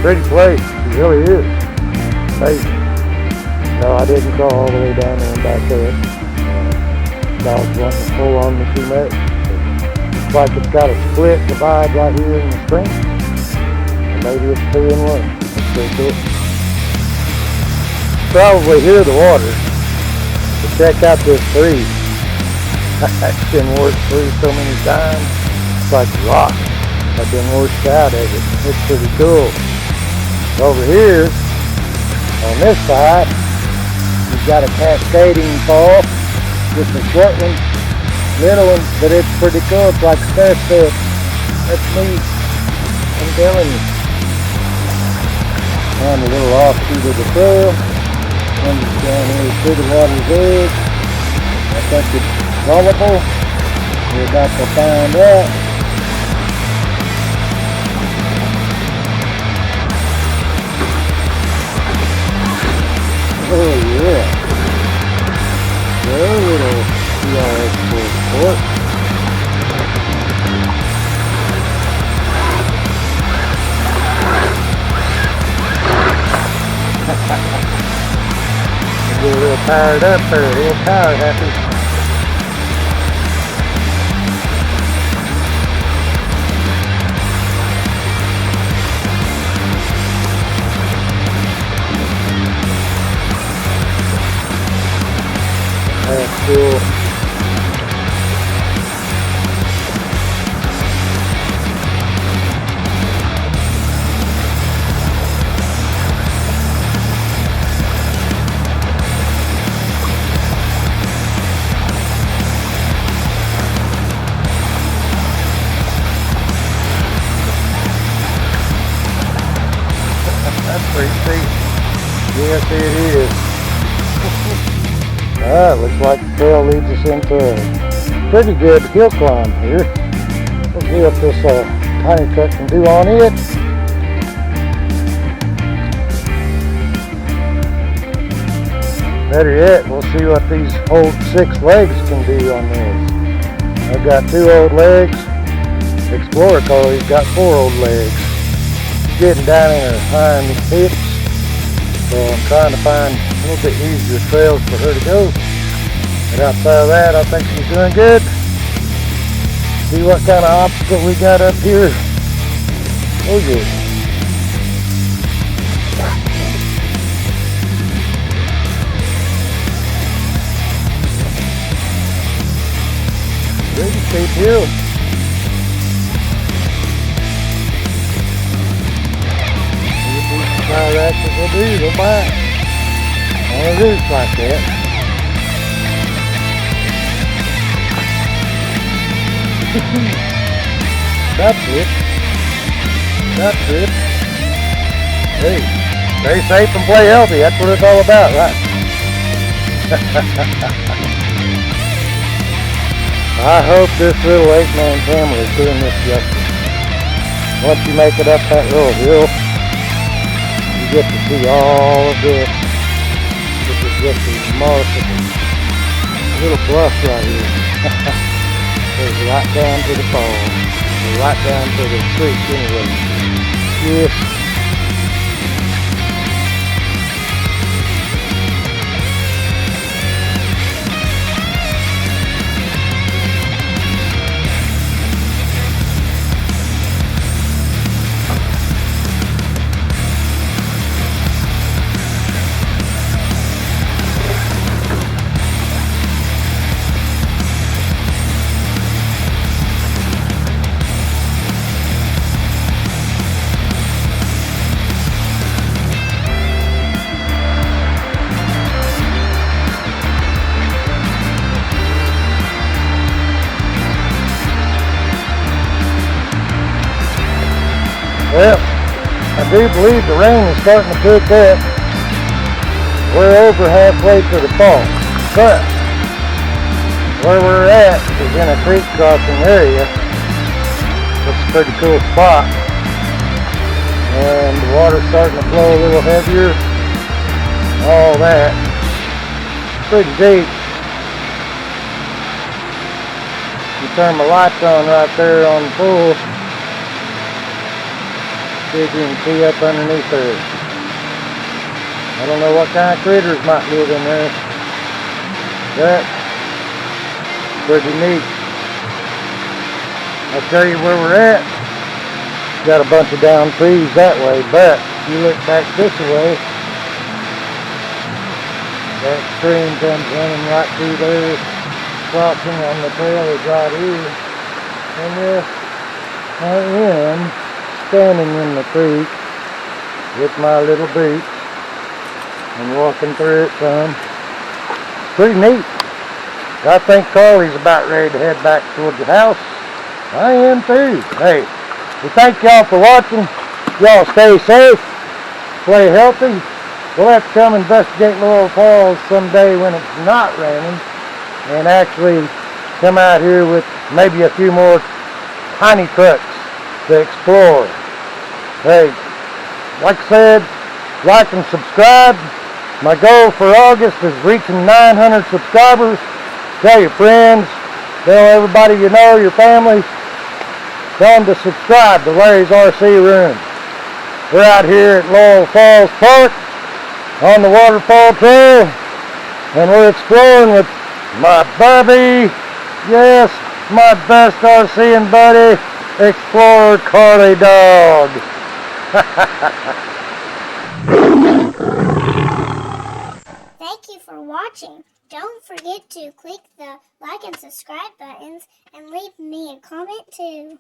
pretty place. It really is. Amazing. No, I didn't crawl all the way down there and back up. Dogs wanting to pull on me too much. Looks like it's got a split divide right here in the spring. And maybe it's 2-in-1. That's pretty cool. Probably hear the water. But check out this tree. It's been washed through so many times. It's like rock. I've been washed out of it. It's pretty cool. Over here, on this side, you've got a cascading fall. Just a short one, little one, but it's pretty cool. It's like stair steps. That's neat. I'm telling you. On a little offshoot of the trail. Comes down here to the water's edge. I think it's gullible. We're about to find out. Oh yeah. There's a little TRX full sport. Get a little powered up or a little power happy. That's cool. That's pretty steep. Yes, it is. Looks like the trail leads us into a pretty good hill climb here. We'll see what this tiny truck can do on it. Better yet, we'll see what these old 6 legs can do on this. I've got 2 old legs. Explorer Collie's got 4 old legs. Getting down in her hind hips, so I'm trying to find a little bit easier trails for her to go. But outside of that, I think she's doing good. See what kind of obstacle we got up here. Oh yeah. Pretty steep hill. That's what we'll do, go by it. On a roof like that. That's it. That's it. Hey, stay safe and play healthy. That's what it's all about, right? I hope this little 8-man camera is doing this justice. Once you make it up that little hill, get to see all of this. This is just a remarkable little bluff right here. Goes right down to the fall. Right down to the creek anyway. Yes. Well, I do believe the rain is starting to pick up. We're over halfway to the fall, but where we're at is in a creek crossing area. It's a pretty cool spot. And the water's starting to flow a little heavier. All that. Pretty deep. You turn my lights on right there on the pool. See if you can see up underneath there. I don't know what kind of critters might live in there. But pretty neat. I'll tell you where we're at. Got a bunch of down trees that way, but if you look back this way, that stream comes running right through there, crossing on the trail is right here. And yes, I am standing in the creek with my little boots and walking through it some. Pretty neat. I think Carly's about ready to head back towards the house. I am too. Hey, we thank y'all for watching. Y'all stay safe, play healthy. We'll have to come investigate Laurel Falls someday when it's not raining and actually come out here with maybe a few more tiny trucks to explore. Hey, like I said, like and subscribe. My goal for August is reaching 900 subscribers. Tell your friends, tell everybody you know, your family. Tell them to subscribe to Larry's RC Room. We're out here at Laurel Falls Park on the Waterfall Trail, and we're exploring with my Bubby, yes, my best RCing buddy, Explorer Carly Dog. Thank you for watching. Don't forget to click the like and subscribe buttons and leave me a comment too.